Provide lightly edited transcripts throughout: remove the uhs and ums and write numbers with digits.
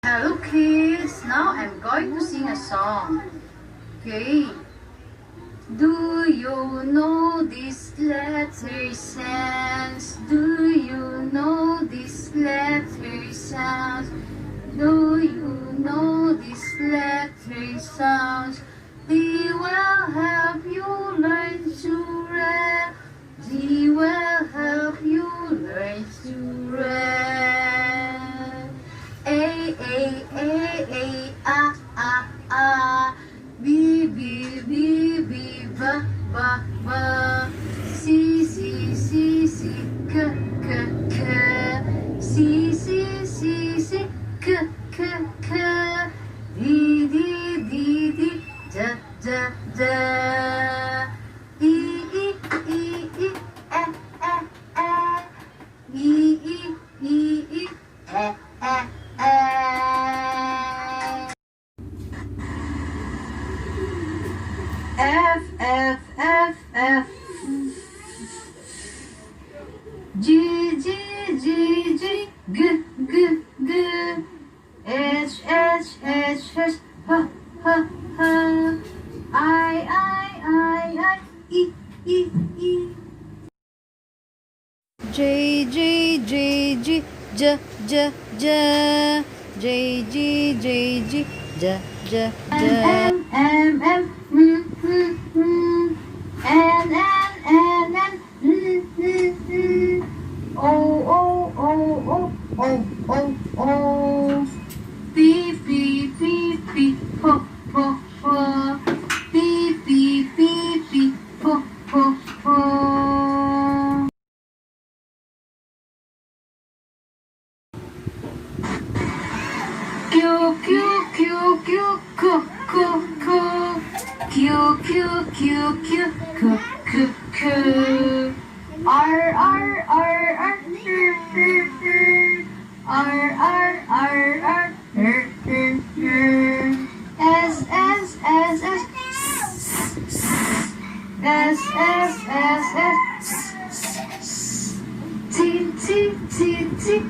Hello kids, now I'm going to sing a song. Okay. Do you know this letter sounds? Do you know this letter sounds? Do you know this letter sounds? They will help you learn to read. They will help you learn to read. A, ah. B, B, ba, ba. C, k, C, k. D, da. E, E, F, G, G, G, H, H, I, E. J, J, J, M, N, O, P, po. P, po. Q, R, S, T, T, T,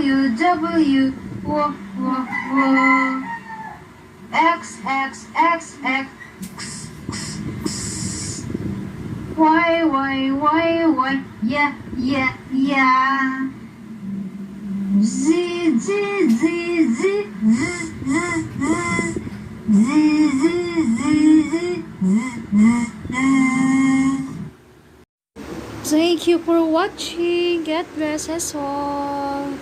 U, W, X, Y, yeah. Thank you for watching. God bless us all.